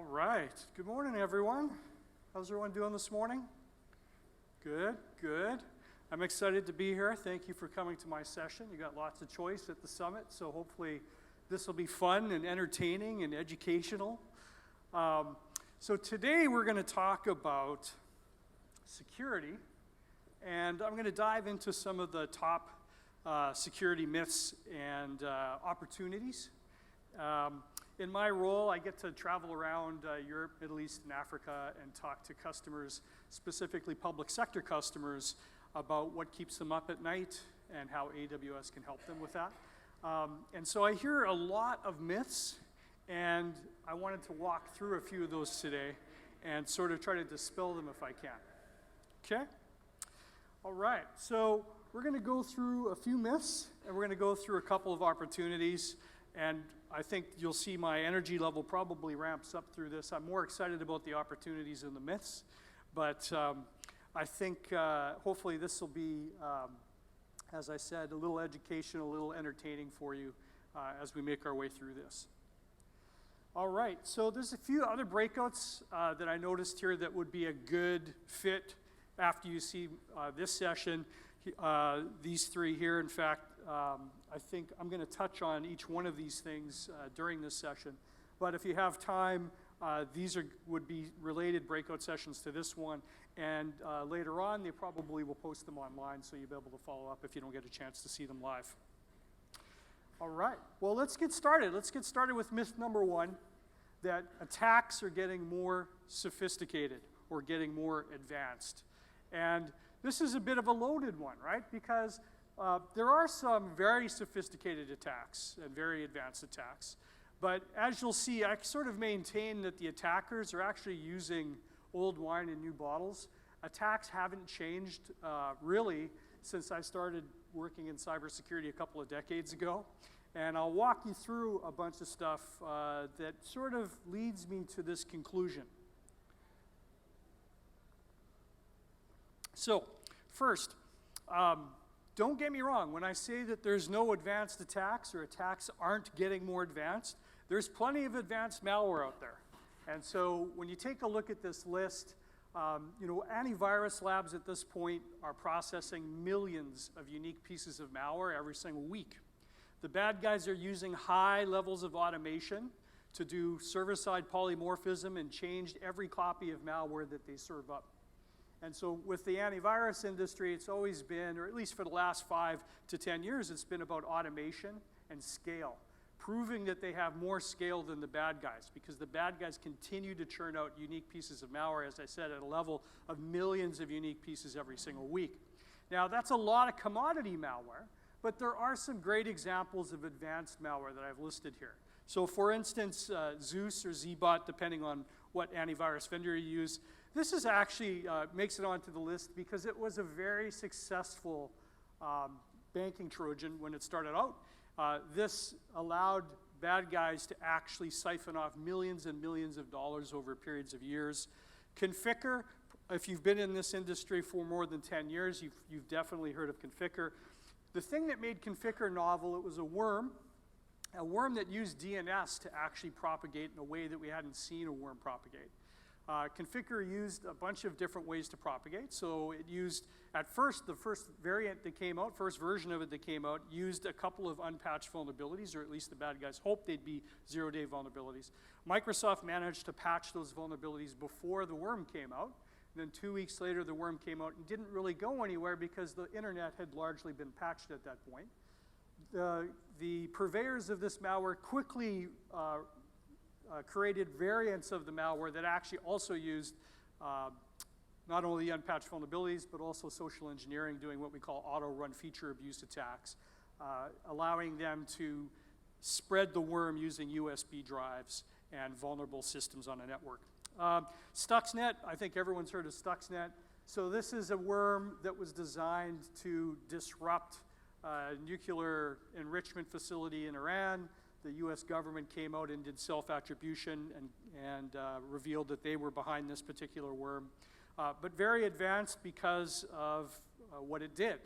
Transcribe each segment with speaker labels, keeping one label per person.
Speaker 1: All right. Good morning, everyone. How's everyone doing this morning? Good, good. I'm excited to be here. Thank you for coming to my session. You got lots of choice at the summit, so hopefully this will be fun and entertaining and educational. So today we're going to talk about security, and I'm going to dive into some of the top security myths and opportunities. In my role, I get to travel around Europe, Middle East, and Africa and talk to customers, specifically public sector customers, about what keeps them up at night and how AWS can help them with that. And so I hear a lot of myths, and I wanted to walk through a few of those today and sort of try to dispel them if I can. Okay? All right, so we're going to go through a few myths, and we're going to go through a couple of opportunities, and I think you'll see my energy level probably ramps up through this. I'm more excited about the opportunities than the myths, but I think hopefully this will be, as I said, a little educational, a little entertaining for you as we make our way through this. All right, so there's a few other breakouts that I noticed here that would be a good fit after you see this session. These three here, in fact, I think I'm going to touch on each one of these things during this session. But if you have time, these would be related breakout sessions to this one. And later on, they probably will post them online, so you'll be able to follow up if you don't get a chance to see them live. All right, well, let's get started. Let's get started with myth number one, that attacks are getting more sophisticated or getting more advanced. And this is a bit of a loaded one, right? Because there are some very sophisticated attacks and very advanced attacks. But as you'll see, I sort of maintain that the attackers are actually using old wine in new bottles. Attacks haven't changed really since I started working in cybersecurity a couple of decades ago. And I'll walk you through a bunch of stuff that sort of leads me to this conclusion. So, first, don't get me wrong. When I say that there's no advanced attacks or attacks aren't getting more advanced, there's plenty of advanced malware out there. And so when you take a look at this list, antivirus labs at this point are processing millions of unique pieces of malware every single week. The bad guys are using high levels of automation to do server-side polymorphism and change every copy of malware that they serve up. And so with the antivirus industry, it's always been, or at least for the last 5 to 10 years, it's been about automation and scale, proving that they have more scale than the bad guys, because the bad guys continue to churn out unique pieces of malware, as I said, at a level of millions of unique pieces every single week. Now, that's a lot of commodity malware, but there are some great examples of advanced malware that I've listed here. So for instance, Zeus or Zbot, depending on what antivirus vendor you use, this is actually makes it onto the list because it was a very successful banking Trojan when it started out. This allowed bad guys to actually siphon off millions and millions of dollars over periods of years. Conficker, if you've been in this industry for more than 10 years, you've definitely heard of Conficker. The thing that made Conficker novel, it was a worm that used DNS to actually propagate in a way that we hadn't seen a worm propagate. Conficker used a bunch of different ways to propagate. So it used, at first, the first variant that came out, first version of it that came out, used a couple of unpatched vulnerabilities, or at least the bad guys hoped they'd be zero-day vulnerabilities. Microsoft managed to patch those vulnerabilities before the worm came out. And then 2 weeks later, the worm came out and didn't really go anywhere because the internet had largely been patched at that point. The purveyors of this malware quickly created variants of the malware that actually also used not only the unpatched vulnerabilities, but also social engineering, doing what we call auto-run feature abuse attacks, allowing them to spread the worm using USB drives and vulnerable systems on a network. Stuxnet, I think everyone's heard of Stuxnet. So this is a worm that was designed to disrupt a nuclear enrichment facility in Iran. The US government came out and did self-attribution and revealed that they were behind this particular worm. But very advanced because of what it did.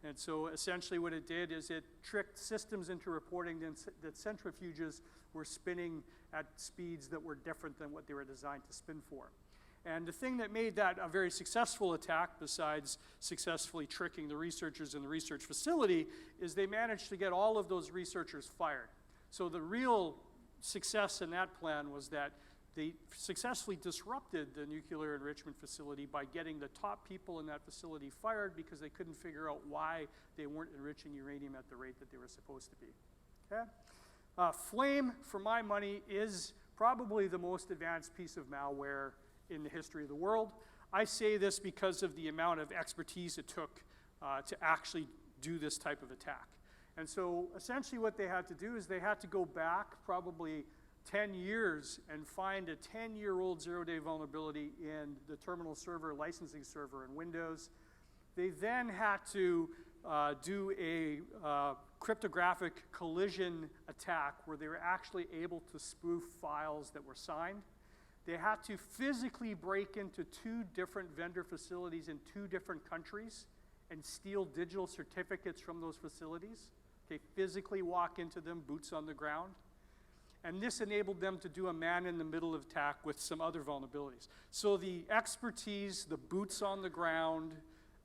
Speaker 1: And so essentially what it did is it tricked systems into reporting that centrifuges were spinning at speeds that were different than what they were designed to spin for. And the thing that made that a very successful attack, besides successfully tricking the researchers in the research facility, is they managed to get all of those researchers fired. So the real success in that plan was that they successfully disrupted the nuclear enrichment facility by getting the top people in that facility fired because they couldn't figure out why they weren't enriching uranium at the rate that they were supposed to be. Okay? Flame, for my money, is probably the most advanced piece of malware in the history of the world. I say this because of the amount of expertise it took to actually do this type of attack. And so essentially what they had to do is they had to go back probably 10 years and find a 10-year-old zero-day vulnerability in the terminal server, licensing server in Windows. They then had to do a cryptographic collision attack where they were actually able to spoof files that were signed. They had to physically break into 2 different vendor facilities in 2 different countries and steal digital certificates from those facilities. Okay, physically walk into them, boots on the ground. And this enabled them to do a man-in-the-middle attack with some other vulnerabilities. So the expertise, the boots on the ground,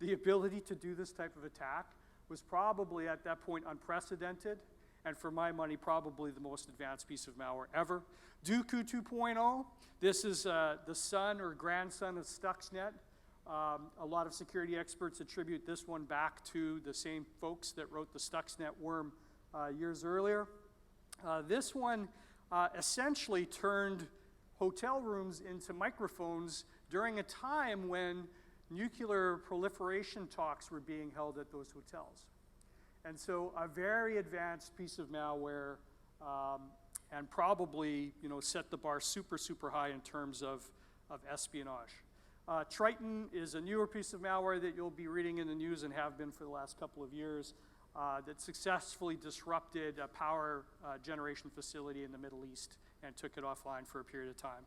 Speaker 1: the ability to do this type of attack was probably at that point unprecedented, and for my money, probably the most advanced piece of malware ever. Dooku 2.0, this is the son or grandson of Stuxnet. A lot of security experts attribute this one back to the same folks that wrote the Stuxnet worm years earlier. This one essentially turned hotel rooms into microphones during a time when nuclear proliferation talks were being held at those hotels. And so a very advanced piece of malware and probably set the bar super, super high in terms of espionage. Triton is a newer piece of malware that you'll be reading in the news and have been for the last couple of years that successfully disrupted a power generation facility in the Middle East and took it offline for a period of time.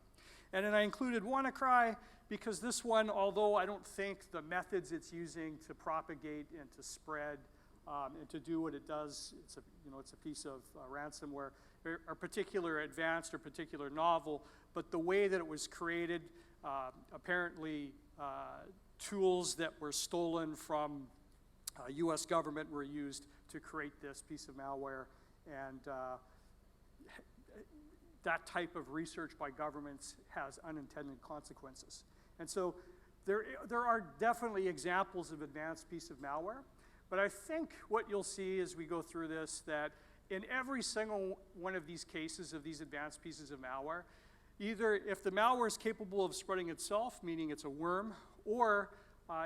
Speaker 1: And then I included WannaCry because this one, although I don't think the methods it's using to propagate and to spread and to do what it does, it's a piece of ransomware, are particularly advanced or particularly novel, but the way that it was created, apparently tools that were stolen from US government were used to create this piece of malware, and that type of research by governments has unintended consequences. And so there are definitely examples of advanced piece of malware, but I think what you'll see as we go through this, that in every single one of these cases of these advanced pieces of malware, either if the malware is capable of spreading itself, meaning it's a worm, or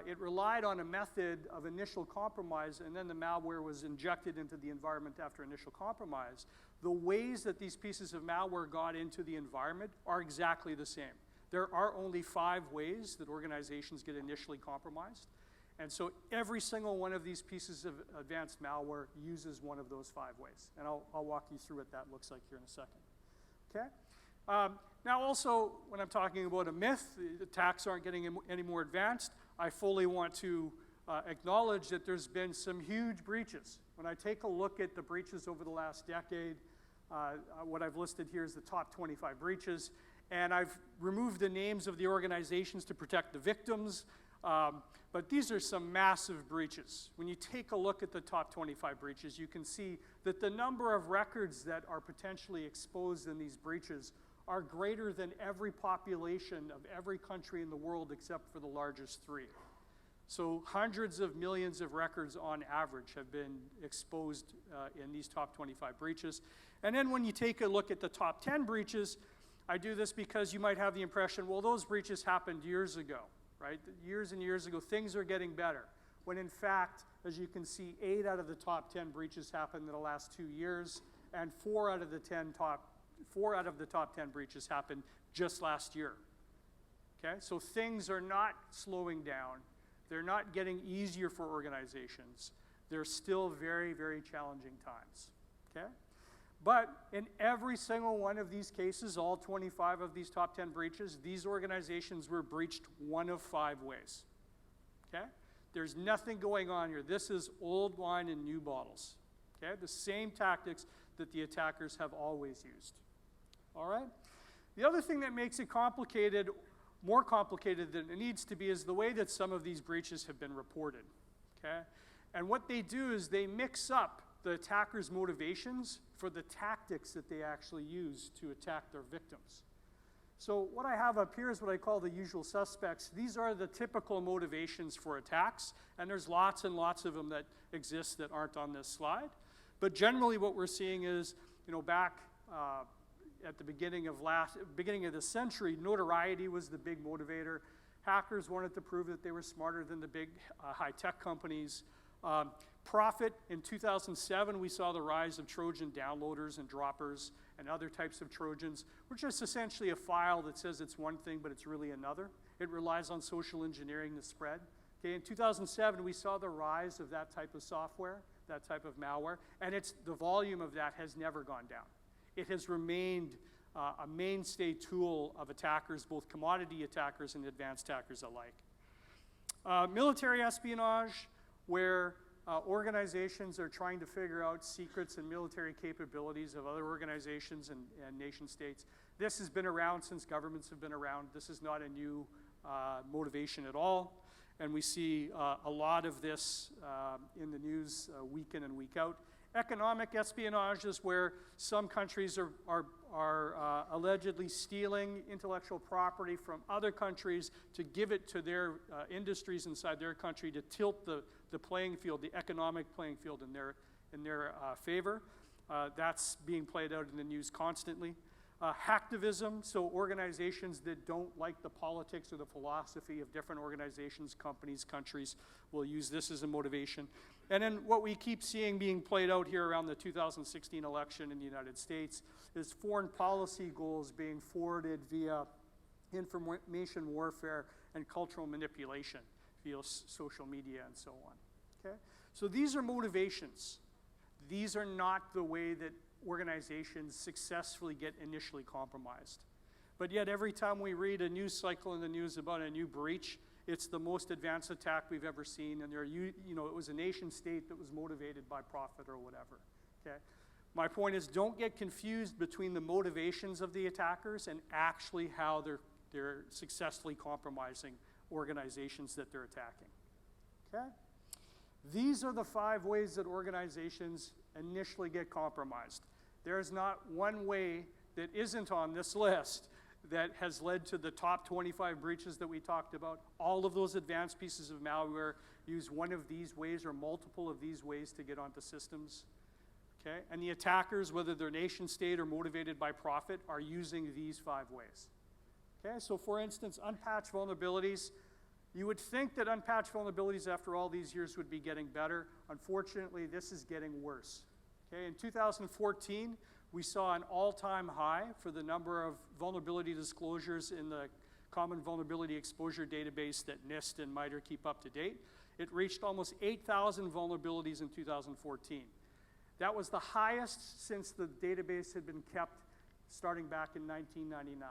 Speaker 1: it relied on a method of initial compromise and then the malware was injected into the environment after initial compromise, the ways that these pieces of malware got into the environment are exactly the same. There are only 5 ways that organizations get initially compromised. And so every single one of these pieces of advanced malware uses one of those 5 ways. And I'll walk you through what that looks like here in a second. Okay? Now also, when I'm talking about a myth, the attacks aren't getting any more advanced, I fully want to acknowledge that there's been some huge breaches. When I take a look at the breaches over the last decade, what I've listed here is the top 25 breaches, and I've removed the names of the organizations to protect the victims, but these are some massive breaches. When you take a look at the top 25 breaches, you can see that the number of records that are potentially exposed in these breaches are greater than every population of every country in the world except for the largest 3. So hundreds of millions of records on average have been exposed in these top 25 breaches. And then when you take a look at the top 10 breaches, I do this because you might have the impression, well, those breaches happened years ago, right? Years and years ago, things are getting better. When in fact, as you can see, 8 out of the top 10 breaches happened in the last 2 years, and 4 out of the top 10 breaches happened just last year. Okay, so things are not slowing down. They're not getting easier for organizations. They're still very, very challenging times. Okay, but in every single one of these cases, all 25 of these top 10 breaches, these organizations were breached one of 5 ways. Okay, There's nothing going on here. This is old wine in new bottles. Okay, the same tactics that the attackers have always used. All right? The other thing that makes it complicated, more complicated than it needs to be, is the way that some of these breaches have been reported. Okay? And what they do is they mix up the attackers' motivations for the tactics that they actually use to attack their victims. So what I have up here is what I call the usual suspects. These are the typical motivations for attacks, and there's lots and lots of them that exist that aren't on this slide. But generally what we're seeing is, back at the beginning of the century, notoriety was the big motivator. Hackers wanted to prove that they were smarter than the big high-tech companies. Profit, in 2007, we saw the rise of Trojan downloaders and droppers and other types of Trojans, which is essentially a file that says it's one thing, but it's really another. It relies on social engineering to spread. Okay, in 2007, we saw the rise of that type of software, that type of malware, and the volume of that has never gone down. It has remained a mainstay tool of attackers, both commodity attackers and advanced attackers alike. Military espionage, where organizations are trying to figure out secrets and military capabilities of other organizations and nation states. This has been around since governments have been around. This is not a new motivation at all. And we see a lot of this in the news week in and week out. Economic espionage is where some countries are allegedly stealing intellectual property from other countries to give it to their industries inside their country to tilt the playing field, the economic playing field in their favor. That's being played out in the news constantly. Hacktivism, so organizations that don't like the politics or the philosophy of different organizations, companies, countries will use this as a motivation. And then what we keep seeing being played out here around the 2016 election in the United States is foreign policy goals being forwarded via information warfare and cultural manipulation via social media and so on. Okay? So these are motivations. These are not the way that organizations successfully get initially compromised. But yet every time we read a news cycle in the news about a new breach, it's the most advanced attack we've ever seen, and it was a nation state that was motivated by profit or whatever. Okay? My point is, don't get confused between the motivations of the attackers and actually how they're successfully compromising organizations that they're attacking. Okay? These are the 5 ways that organizations initially get compromised. There's not one way that isn't on this list that has led to the top 25 breaches that we talked about. All of those advanced pieces of malware use one of these ways or multiple of these ways to get onto systems. Okay? And the attackers, whether they're nation state or motivated by profit, are using these 5 ways. Okay? So for instance, unpatched vulnerabilities. You would think that unpatched vulnerabilities after all these years would be getting better. Unfortunately, this is getting worse. Okay? In 2014, we saw an all-time high for the number of vulnerability disclosures in the Common Vulnerability Exposure Database that NIST and MITRE keep up to date. It reached almost 8,000 vulnerabilities in 2014. That was the highest since the database had been kept starting back in 1999.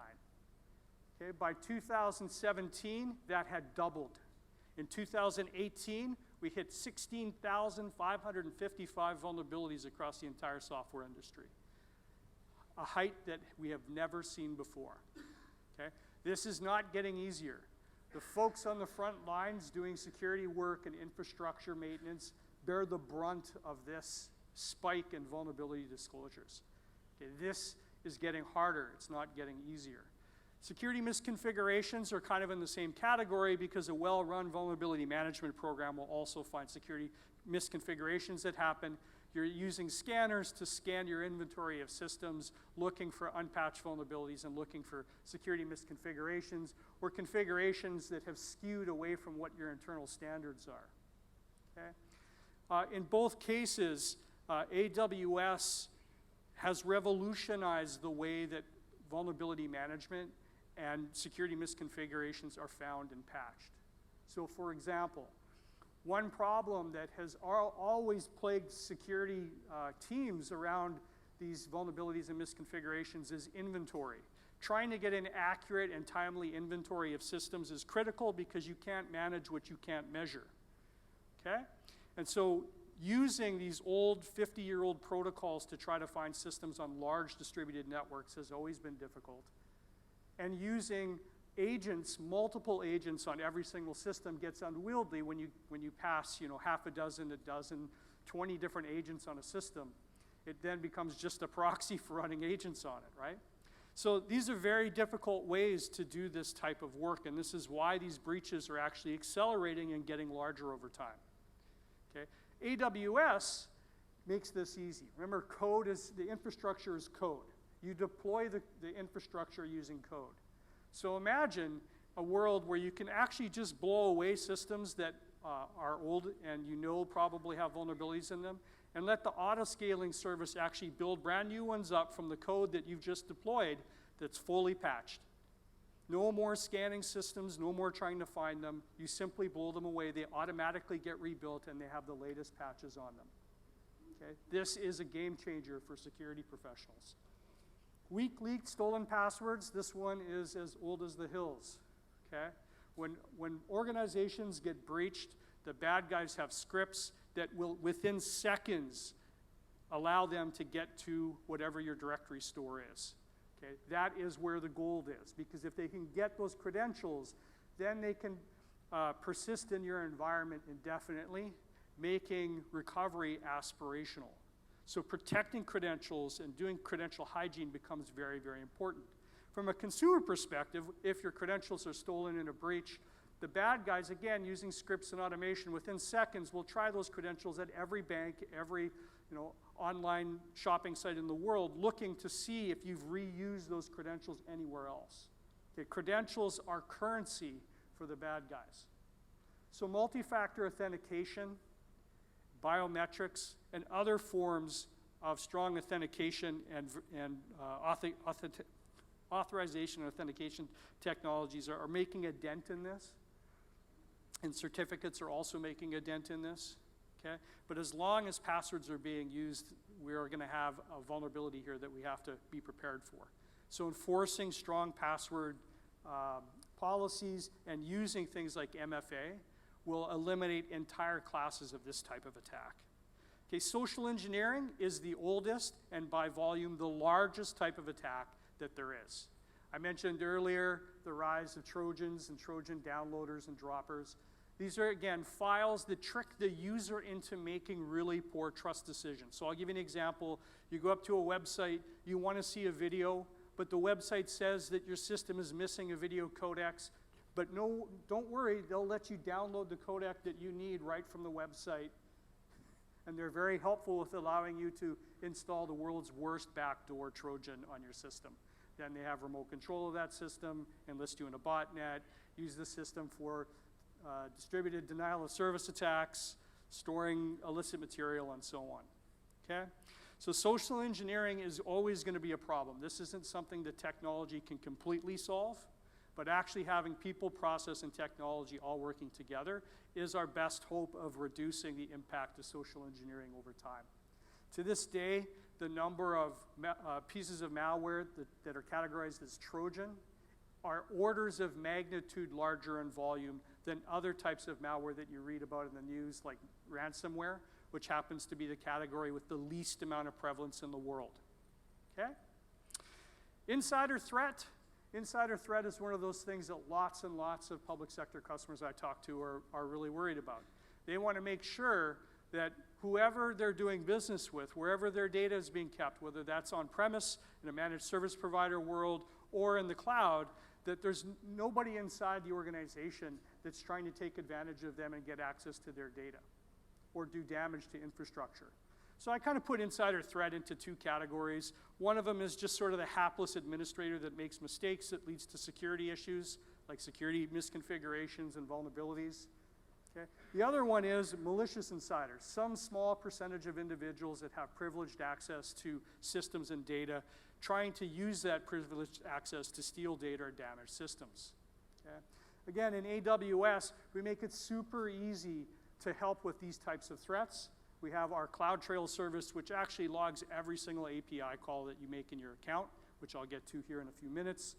Speaker 1: Okay, by 2017, that had doubled. In 2018, we hit 16,555 vulnerabilities across the entire software industry, a height that we have never seen before. Okay? This is not getting easier. The folks on the front lines doing security work and infrastructure maintenance bear the brunt of this spike in vulnerability disclosures. Okay, this is getting harder. It's not getting easier. Security misconfigurations are kind of in the same category because a well-run vulnerability management program will also find security misconfigurations that happen. You're using scanners to scan your inventory of systems, looking for unpatched vulnerabilities and looking for security misconfigurations or configurations that have skewed away from what your internal standards are. Okay? In both cases, AWS has revolutionized the way that vulnerability management and security misconfigurations are found and patched. So for example, one problem that has always plagued security teams around these vulnerabilities and misconfigurations is inventory. Trying to get an accurate and timely inventory of systems is critical because you can't manage what you can't measure. okay? And so using these old 50-year-old protocols to try to find systems on large distributed networks has always been difficult. And using agents, multiple agents on every single system gets unwieldy when you pass, half a dozen, 20 different agents on a system. It then becomes just a proxy for running agents on it, right? So these are very difficult ways to do this type of work, and this is why these breaches are actually accelerating and getting larger over time. Okay? AWS makes this easy. Remember, the infrastructure is code. You deploy the infrastructure using code. So imagine a world where you can actually just blow away systems that are old and probably have vulnerabilities in them, and let the auto-scaling service actually build brand new ones up from the code that you've just deployed that's fully patched. No more scanning systems, no more trying to find them. You simply blow them away. They automatically get rebuilt, and they have the latest patches on them. Okay? This is a game changer for security professionals. Weak leaked stolen passwords, this one is as old as the hills. Okay? When organizations get breached, the bad guys have scripts that will, within seconds, allow them to get to whatever your directory store is. Okay? That is where the gold is, because if they can get those credentials, then they can persist in your environment indefinitely, making recovery aspirational. So protecting credentials and doing credential hygiene becomes very, very important. From a consumer perspective, if your credentials are stolen in a breach, the bad guys, again, using scripts and automation, within seconds will try those credentials at every bank, every online shopping site in the world, looking to see if you've reused those credentials anywhere else. Okay, credentials are currency for the bad guys. So multi-factor authentication, biometrics, and other forms of strong authentication and authorization and authentication technologies are making a dent in this. And certificates are also making a dent in this. Okay? But as long as passwords are being used, we are going to have a vulnerability here that we have to be prepared for. So enforcing strong password policies and using things like MFA will eliminate entire classes of this type of attack. Okay, social engineering is the oldest and by volume the largest type of attack that there is. I mentioned earlier the rise of Trojans and Trojan downloaders and droppers. These are, again, files that trick the user into making really poor trust decisions. So I'll give you an example. You go up to a website, you want to see a video, but the website says that your system is missing a video codecs. But no, don't worry, they'll let you download the codec that you need right from the website. And they're very helpful with allowing you to install the world's worst backdoor Trojan on your system. Then they have remote control of that system, enlist you in a botnet, use the system for distributed denial of service attacks, storing illicit material, and so on. Okay? So social engineering is always going to be a problem. This isn't something that technology can completely solve, but actually having people, process, and technology all working together is our best hope of reducing the impact of social engineering over time. To this day, the number of pieces of malware that are categorized as Trojan are orders of magnitude larger in volume than other types of malware that you read about in the news, like ransomware, which happens to be the category with the least amount of prevalence in the world. Okay? Insider threat. Insider threat is one of those things that lots and lots of public sector customers I talk to are really worried about. They want to make sure that whoever they're doing business with, wherever their data is being kept, whether that's on-premise, in a managed service provider world, or in the cloud, that there's nobody inside the organization that's trying to take advantage of them and get access to their data or do damage to infrastructure. So I kind of put insider threat into two categories. One of them is just sort of the hapless administrator that makes mistakes that leads to security issues, like security misconfigurations and vulnerabilities. Okay? The other one is malicious insiders, some small percentage of individuals that have privileged access to systems and data, trying to use that privileged access to steal data or damage systems. Okay? Again, in AWS, we make it super easy to help with these types of threats. We have our CloudTrail service, which actually logs every single API call that you make in your account, which I'll get to here in a few minutes.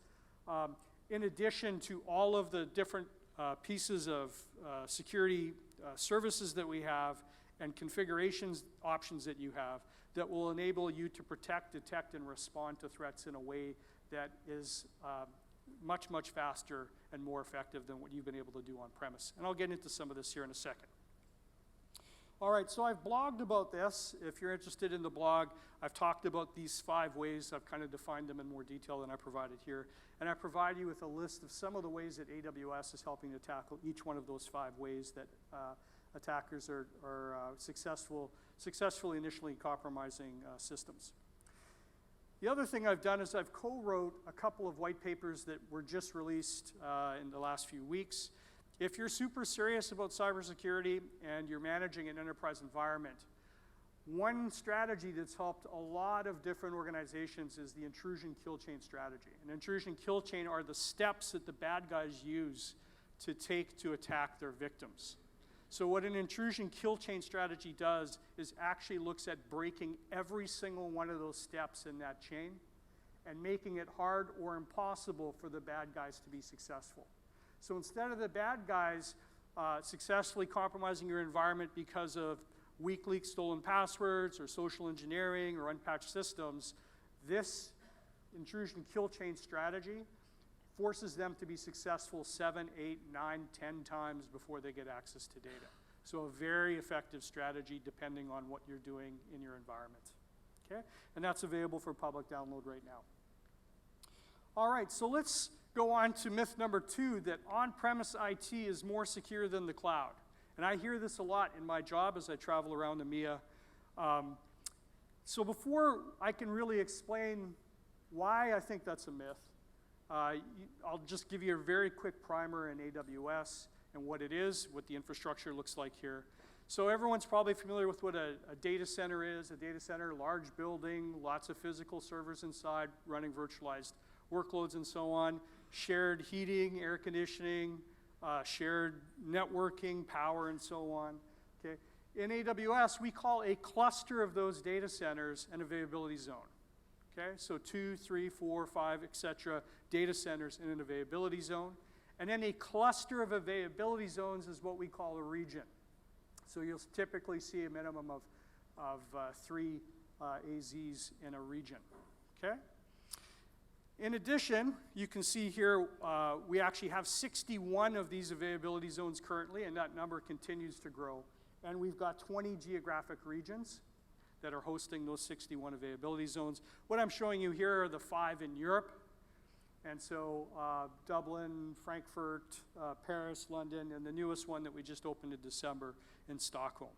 Speaker 1: In addition to all of the different pieces of security services that we have and configurations options that you have that will enable you to protect, detect, and respond to threats in a way that is much, much faster and more effective than what you've been able to do on premise. And I'll get into some of this here in a second. All right, so I've blogged about this. If you're interested in the blog, I've talked about these 5 ways. I've kind of defined them in more detail than I provided here. And I provide you with a list of some of the ways that AWS is helping to tackle each one of those 5 ways that attackers are successfully initially compromising systems. The other thing I've done is I've co-wrote a couple of white papers that were just released in the last few weeks. If you're super serious about cybersecurity and you're managing an enterprise environment, one strategy that's helped a lot of different organizations is the intrusion kill chain strategy. An intrusion kill chain are the steps that the bad guys use to attack their victims. So what an intrusion kill chain strategy does is actually looks at breaking every single one of those steps in that chain and making it hard or impossible for the bad guys to be successful. So instead of the bad guys successfully compromising your environment because of weak leaked stolen passwords or social engineering or unpatched systems, this intrusion kill chain strategy forces them to be successful 7, 8, 9, 10 times before they get access to data. So a very effective strategy depending on what you're doing in your environment. Okay? And that's available for public download right now. All right, so let's go on to myth number 2, that on-premise IT is more secure than the cloud. And I hear this a lot in my job as I travel around EMEA. So before I can really explain why I think that's a myth, I'll just give you a very quick primer in AWS and what it is, what the infrastructure looks like here. So everyone's probably familiar with what a data center is. A data center, large building, lots of physical servers inside, running virtualized workloads and so on. Shared heating, air conditioning, shared networking, power, and so on. Okay. In AWS, we call a cluster of those data centers an availability zone. Okay, so 2, 3, 4, 5, etc. data centers in an availability zone. And then a cluster of availability zones is what we call a region. So you'll typically see a minimum of 3 AZs in a region. Okay? In addition, you can see here we actually have 61 of these availability zones currently, and that number continues to grow. And we've got 20 geographic regions that are hosting those 61 availability zones. What I'm showing you here are the 5 in Europe. And so Dublin, Frankfurt, Paris, London, and the newest one that we just opened in December in Stockholm.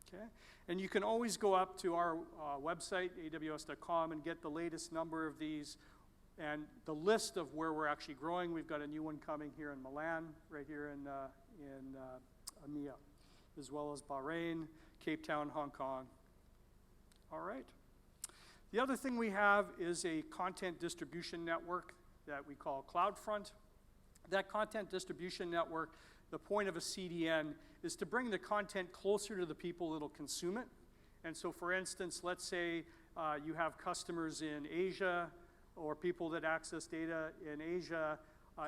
Speaker 1: Okay? And you can always go up to our website, aws.com, and get the latest number of these and the list of where we're actually growing. We've got a new one coming here in Milan, right here in EMEA, as well as Bahrain, Cape Town, Hong Kong. All right. The other thing we have is a content distribution network that we call CloudFront. That content distribution network, the point of a CDN is to bring the content closer to the people that'll consume it. And so for instance, let's say you have customers in Asia or people that access data in Asia.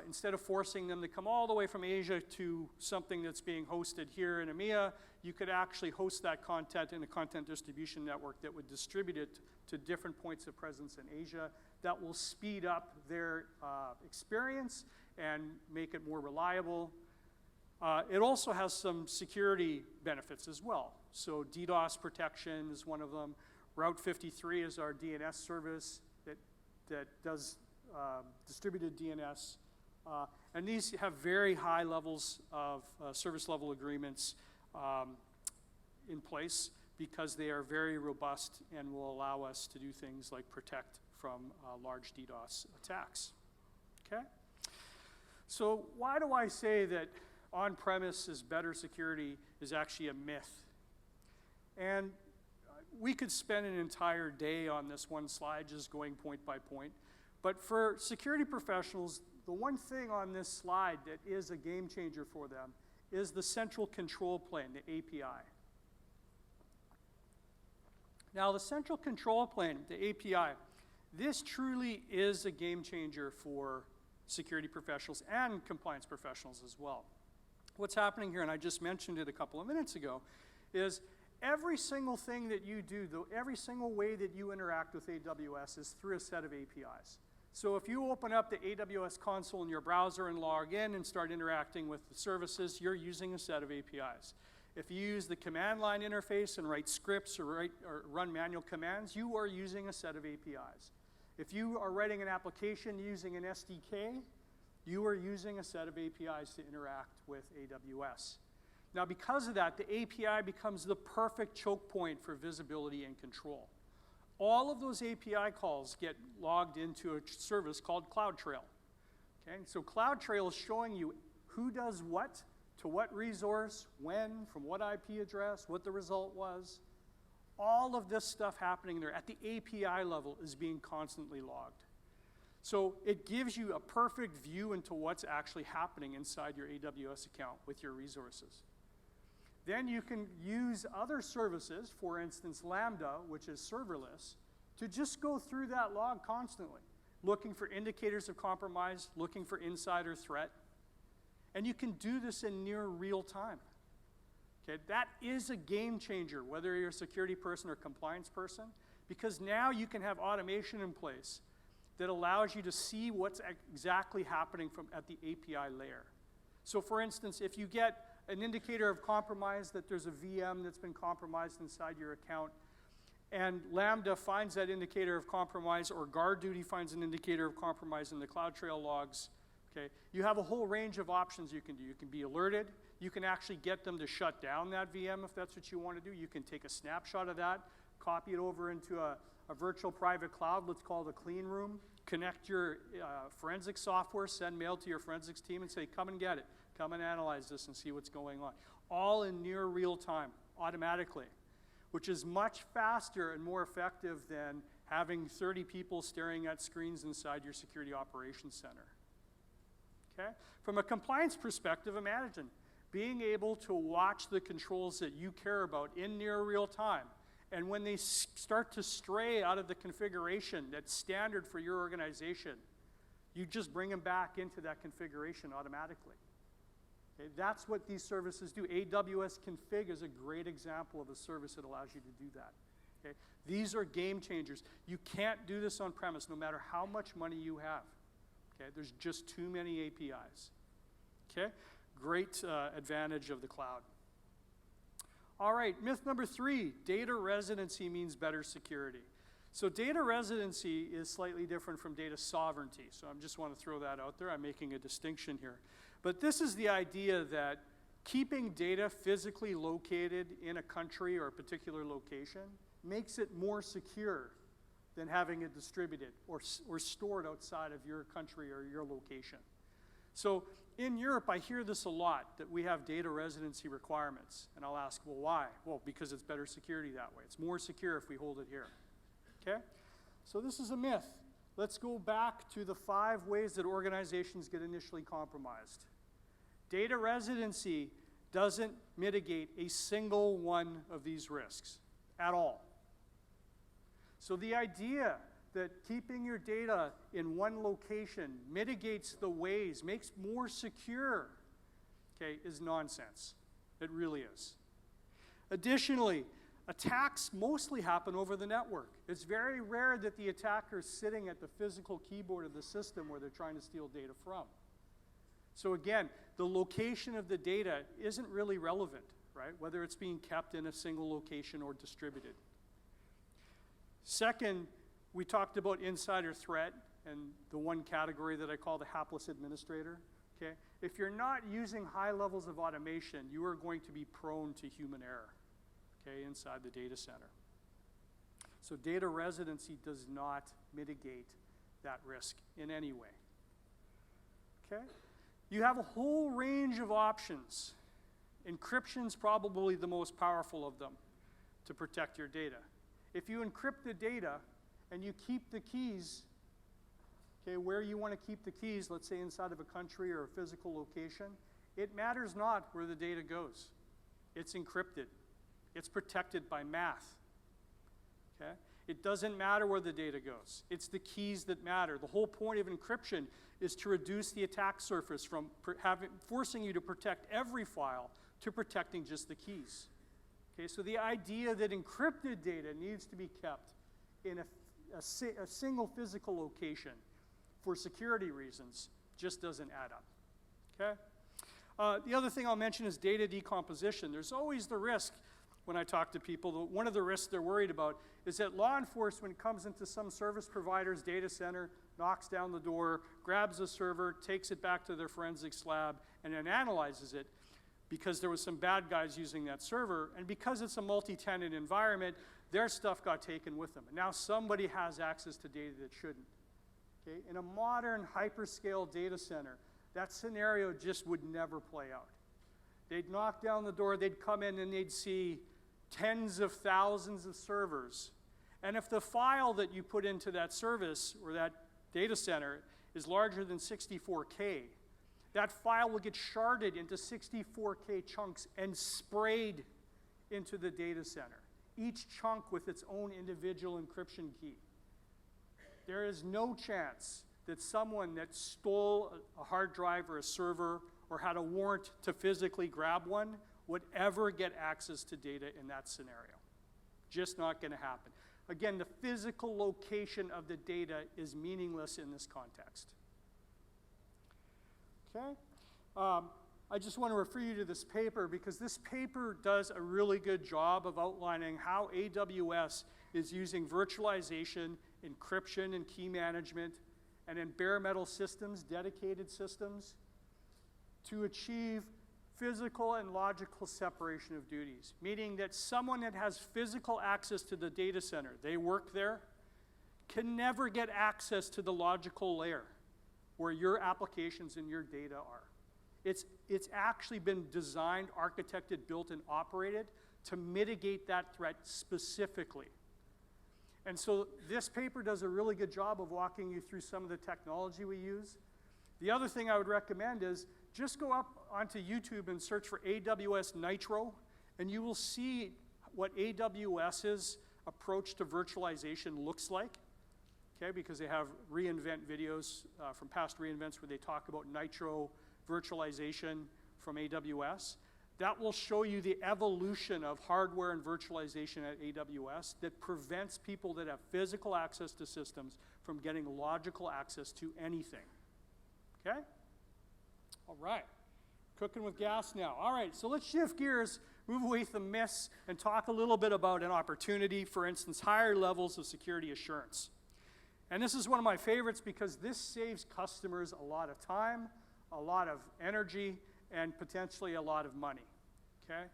Speaker 1: Instead of forcing them to come all the way from Asia to something that's being hosted here in EMEA, you could actually host that content in a content distribution network that would distribute it to different points of presence in Asia. That will speed up their experience and make it more reliable. It also has some security benefits as well. So DDoS protection is one of them. Route 53 is our DNS service that does distributed DNS. And these have very high levels of service level agreements in place because they are very robust and will allow us to do things like protect from large DDoS attacks. Okay? So why do I say that on-premise is better security is actually a myth? And we could spend an entire day on this one slide just going point by point. But for security professionals, the one thing on this slide that is a game changer for them is the central control plane, the API. Now, the central control plane, the API, this truly is a game changer for security professionals and compliance professionals as well. What's happening here, and I just mentioned it a couple of minutes ago, is every single thing that you do, every single way that you interact with AWS is through a set of APIs. So if you open up the AWS console in your browser and log in and start interacting with the services, you're using a set of APIs. If you use the command line interface and write scripts or run manual commands, you are using a set of APIs. If you are writing an application using an SDK, you are using a set of APIs to interact with AWS. Now, because of that, the API becomes the perfect choke point for visibility and control. All of those API calls get logged into a service called CloudTrail. Okay? So CloudTrail is showing you who does what, to what resource, when, from what IP address, what the result was. All of this stuff happening there at the API level is being constantly logged. So it gives you a perfect view into what's actually happening inside your AWS account with your resources. Then you can use other services, for instance, Lambda, which is serverless, to just go through that log constantly, looking for indicators of compromise, looking for insider threat. And you can do this in near real time. Okay, that is a game changer, whether you're a security person or compliance person, because now you can have automation in place that allows you to see what's exactly happening at the API layer. So for instance, if you get an indicator of compromise that there's a VM that's been compromised inside your account, and Lambda finds that indicator of compromise, or GuardDuty finds an indicator of compromise in the CloudTrail logs, okay, you have a whole range of options you can do. You can be alerted. You can actually get them to shut down that VM if that's what you want to do. You can take a snapshot of that, copy it over into a virtual private cloud, let's call it a clean room, connect your forensic software, send mail to your forensics team and say, come and get it. Come and analyze this and see what's going on. All in near real time, automatically, which is much faster and more effective than having 30 people staring at screens inside your security operations center. Okay? From a compliance perspective, imagine being able to watch the controls that you care about in near real time. And when they start to stray out of the configuration that's standard for your organization, you just bring them back into that configuration automatically. Okay, that's what these services do. AWS Config is a great example of a service that allows you to do that. Okay? These are game changers. You can't do this on premise no matter how much money you have. Okay? There's just too many APIs. Okay? Great advantage of the cloud. All right, myth number 3, data residency means better security. So data residency is slightly different from data sovereignty. So I just want to throw that out there. I'm making a distinction here. But this is the idea that keeping data physically located in a country or a particular location makes it more secure than having it distributed or stored outside of your country or your location. So in Europe, I hear this a lot, that we have data residency requirements. And I'll ask, well, why? Well, because it's better security that way. It's more secure if we hold it here. Okay? So this is a myth. Let's go back to the 5 ways that organizations get initially compromised. Data residency doesn't mitigate a single one of these risks at all. So the idea that keeping your data in one location mitigates the ways, makes more secure, okay, is nonsense. It really is. Additionally, attacks mostly happen over the network. It's very rare that the attacker is sitting at the physical keyboard of the system where they're trying to steal data from. So again, the location of the data isn't really relevant, right? Whether it's being kept in a single location or distributed. Second, we talked about insider threat and the one category that I call the hapless administrator. Okay? If you're not using high levels of automation, you are going to be prone to human error, okay, inside the data center. So data residency does not mitigate that risk in any way. Okay? You have a whole range of options. Encryption's probably the most powerful of them to protect your data. If you encrypt the data and you keep the keys, okay, where you want to keep the keys, let's say inside of a country or a physical location, it matters not where the data goes. It's encrypted. It's protected by math. Okay? It doesn't matter where the data goes. It's the keys that matter. The whole point of encryption is to reduce the attack surface from forcing you to protect every file to protecting just the keys. Okay, so the idea that encrypted data needs to be kept in a single physical location for security reasons just doesn't add up. Okay? The other thing I'll mention is data decomposition. There's always the risk when I talk to people, one of the risks they're worried about is that law enforcement comes into some service provider's data center, knocks down the door, grabs a server, takes it back to their forensics lab, and then analyzes it because there was some bad guys using that server, and because it's a multi-tenant environment, their stuff got taken with them. And now somebody has access to data that shouldn't. Okay? In a modern hyperscale data center, that scenario just would never play out. They'd knock down the door, they'd come in, and they'd see tens of thousands of servers. And if the file that you put into that service or that data center is larger than 64K, that file will get sharded into 64K chunks and sprayed into the data center, each chunk with its own individual encryption key. There is no chance that someone that stole a hard drive or a server or had a warrant to physically grab one would ever get access to data in that scenario. Just not going to happen. Again, the physical location of the data is meaningless in this context. Okay? I just want to refer you to this paper because this paper does a really good job of outlining how AWS is using virtualization, encryption, and key management, and in bare metal systems, dedicated systems, to achieve physical and logical separation of duties, meaning that someone that has physical access to the data center, they work there, can never get access to the logical layer where your applications and your data are. It's actually been designed, architected, built, and operated to mitigate that threat specifically. And so this paper does a really good job of walking you through some of the technology we use. The other thing I would recommend is just go up onto YouTube and search for AWS Nitro, and you will see what AWS's approach to virtualization looks like, okay, because they have reInvent videos from past reInvents where they talk about Nitro virtualization from AWS. That will show you the evolution of hardware and virtualization at AWS that prevents people that have physical access to systems from getting logical access to anything. Okay? All right. Cooking with gas now. All right, so let's shift gears, move away from myths, and talk a little bit about an opportunity, for instance, higher levels of security assurance. And this is one of my favorites because this saves customers a lot of time, a lot of energy, and potentially a lot of money, okay?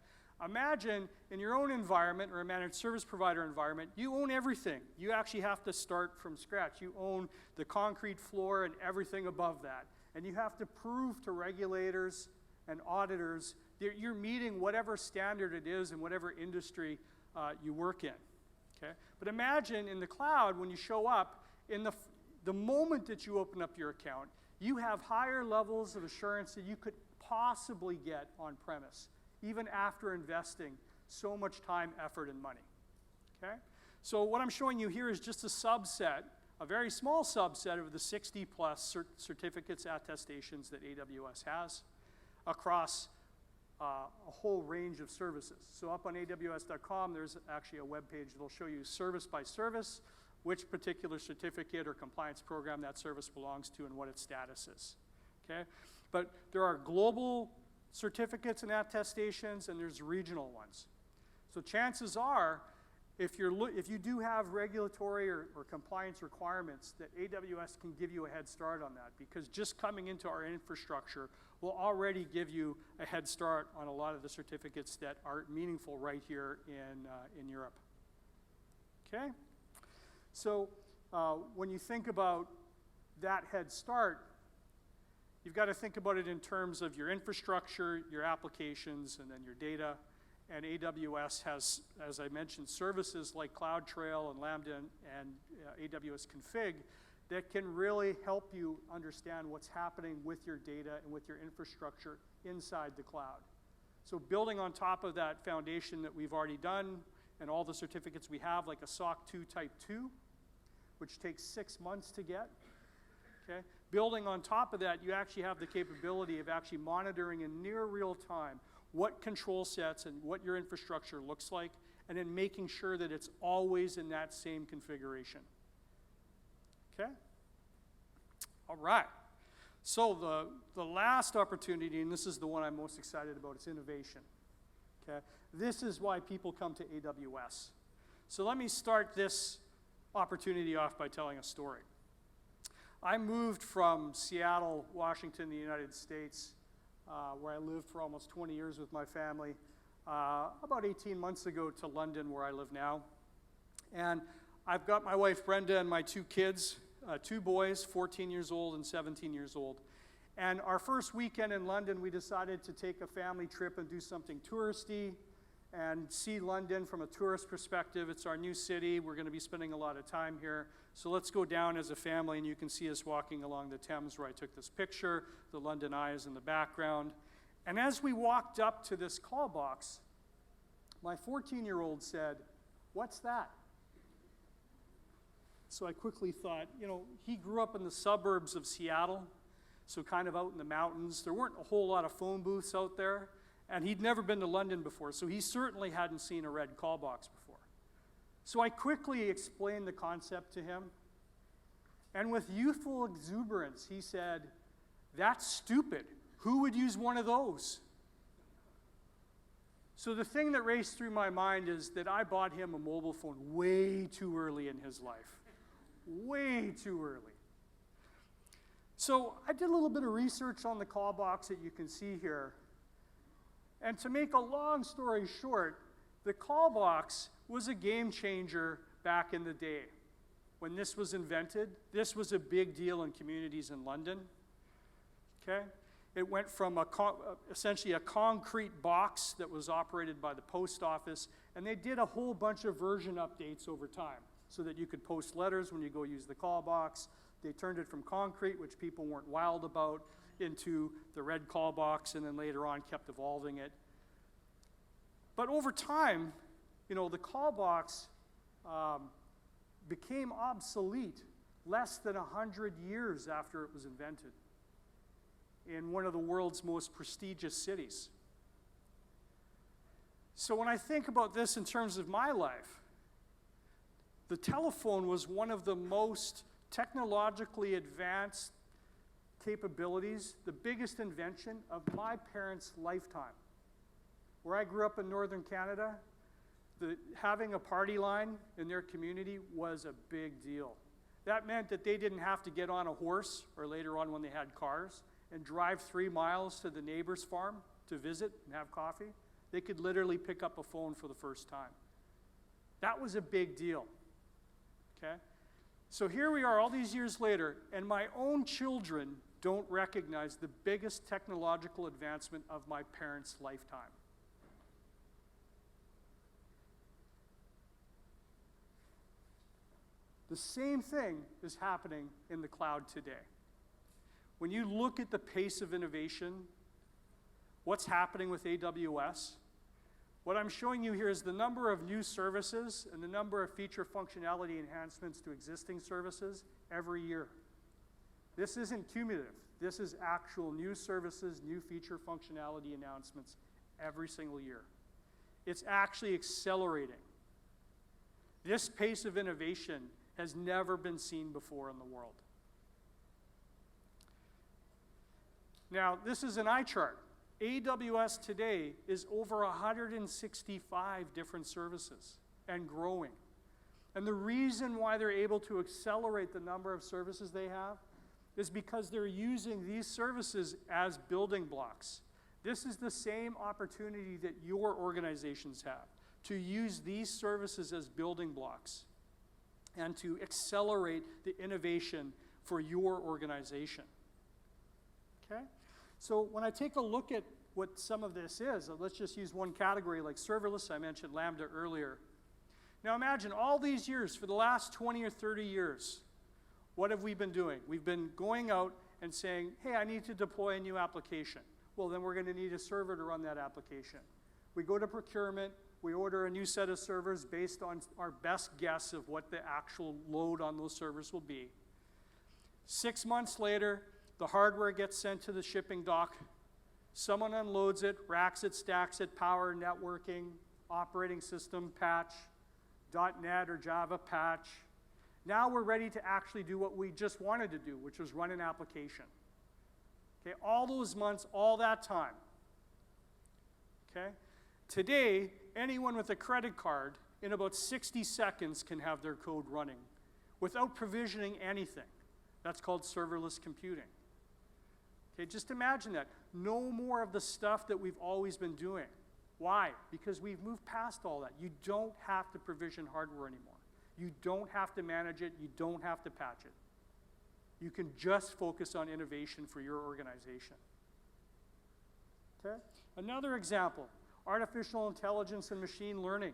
Speaker 1: Imagine in your own environment or a managed service provider environment, you own everything. You actually have to start from scratch. You own the concrete floor and everything above that. And you have to prove to regulators and auditors that you're meeting whatever standard it is in whatever industry you work in, okay? But imagine in the cloud, when you show up, in the moment that you open up your account, you have higher levels of assurance that you could possibly get on premise, even after investing so much time, effort, and money, okay? So what I'm showing you here is just a subset, a very small subset of the 60+ certificates, attestations that AWS has across a whole range of services. So up on AWS.com, there's actually a web page that'll show you service by service, which particular certificate or compliance program that service belongs to and what its status is, okay? But there are global certificates and attestations, and there's regional ones. So chances are, if you do have regulatory or compliance requirements, that AWS can give you a head start on that, because just coming into our infrastructure will already give you a head start on a lot of the certificates that are meaningful right here in Europe, okay? So when you think about that head start, you've got to think about it in terms of your infrastructure, your applications, and then your data. And AWS has, as I mentioned, services like CloudTrail and Lambda and AWS Config that can really help you understand what's happening with your data and with your infrastructure inside the cloud. So building on top of that foundation that we've already done and all the certificates we have, like a SOC 2 Type 2, which takes 6 months to get. Okay? Building on top of that, you actually have the capability of actually monitoring in near real time what control sets and what your infrastructure looks like, and then making sure that it's always in that same configuration. Okay? All right. So the last opportunity, and this is the one I'm most excited about, is innovation. Okay? This is why people come to AWS. So let me start this opportunity off by telling a story. I moved from Seattle, Washington, the United States, where I lived for almost 20 years with my family, about 18 months ago to London, where I live now. And I've got my wife Brenda and my 2 kids, 2 boys, 14 years old and 17 years old. And our first weekend in London, we decided to take a family trip and do something touristy and see London from a tourist perspective. It's our new city. We're going to be spending a lot of time here. So let's go down as a family, and you can see us walking along the Thames where I took this picture. The London Eye is in the background. And as we walked up to this call box, my 14-year-old said, "What's that?" So I quickly thought, you know, he grew up in the suburbs of Seattle, so kind of out in the mountains. There weren't a whole lot of phone booths out there, and he'd never been to London before, so he certainly hadn't seen a red call box before. So I quickly explained the concept to him, and with youthful exuberance, he said, "That's stupid. Who would use one of those?" So the thing that raced through my mind is that I bought him a mobile phone way too early in his life. Way too early. So I did a little bit of research on the call box that you can see here. And to make a long story short, the call box was a game changer back in the day. When this was invented, this was a big deal in communities in London. Okay? It went from essentially a concrete box that was operated by the post office, and they did a whole bunch of version updates over time so that you could post letters when you go use the call box. They turned it from concrete, which people weren't wild about, into the red call box, and then later on kept evolving it. But over time, you know, the call box became obsolete less than 100 years after it was invented in one of the world's most prestigious cities. So when I think about this in terms of my life, the telephone was one of the most technologically advanced capabilities, the biggest invention of my parents' lifetime. Where I grew up in northern Canada, having a party line in their community was a big deal. That meant that they didn't have to get on a horse, or later on when they had cars, and drive 3 miles to the neighbor's farm to visit and have coffee. They could literally pick up a phone for the first time. That was a big deal. Okay? So here we are all these years later, and my own children don't recognize the biggest technological advancement of my parents' lifetime. The same thing is happening in the cloud today. When you look at the pace of innovation, what's happening with AWS, what I'm showing you here is the number of new services and the number of feature functionality enhancements to existing services every year. This isn't cumulative. This is actual new services, new feature functionality announcements every single year. It's actually accelerating. This pace of innovation has never been seen before in the world. Now, this is an eye chart. AWS today is over 165 different services and growing. And the reason why they're able to accelerate the number of services they have is because they're using these services as building blocks. This is the same opportunity that your organizations have, to use these services as building blocks and to accelerate the innovation for your organization. Okay? So when I take a look at what some of this is, let's just use one category like serverless. I mentioned Lambda earlier. Now imagine all these years, for the last 20 or 30 years, what have we been doing? We've been going out and saying, hey, I need to deploy a new application. Well, then we're going to need a server to run that application. We go to procurement, We order a new set of servers based on our best guess of what the actual load on those servers will be. 6 months later, the hardware gets sent to the shipping dock. Someone unloads it, racks it, stacks it, power, networking, operating system patch, .NET or Java patch. Now we're ready to actually do what we just wanted to do, which was run an application. Okay, all those months, all that time. Okay? Today, anyone with a credit card in about 60 seconds can have their code running without provisioning anything. That's called serverless computing. Okay, just imagine that. No more of the stuff that we've always been doing. Why? Because we've moved past all that. You don't have to provision hardware anymore. You don't have to manage it. You don't have to patch it. You can just focus on innovation for your organization. Okay? Another example, artificial intelligence and machine learning.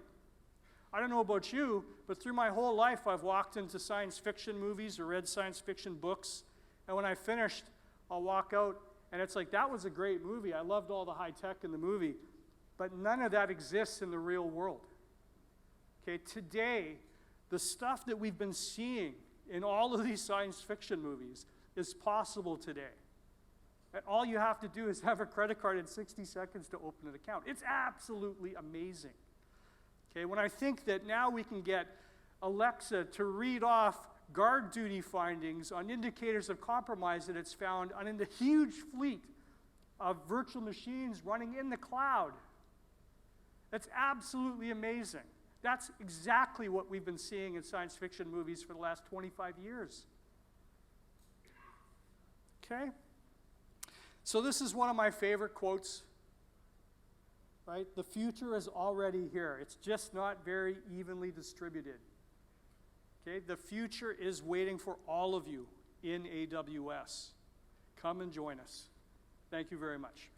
Speaker 1: I don't know about you, but through my whole life I've walked into science fiction movies or read science fiction books, and when I finished, I'll walk out and it's like, that was a great movie. I loved all the high tech in the movie, but none of that exists in the real world. Okay, today, the stuff that we've been seeing in all of these science fiction movies is possible today. And all you have to do is have a credit card in 60 seconds to open an account. It's absolutely amazing. Okay, when I think that now we can get Alexa to read off guard duty findings on indicators of compromise that it's found on a huge fleet of virtual machines running in the cloud. That's absolutely amazing. That's exactly what we've been seeing in science fiction movies for the last 25 years. Okay? So this is one of my favorite quotes, right? The future is already here. It's just not very evenly distributed. Okay? The future is waiting for all of you in AWS. Come and join us. Thank you very much.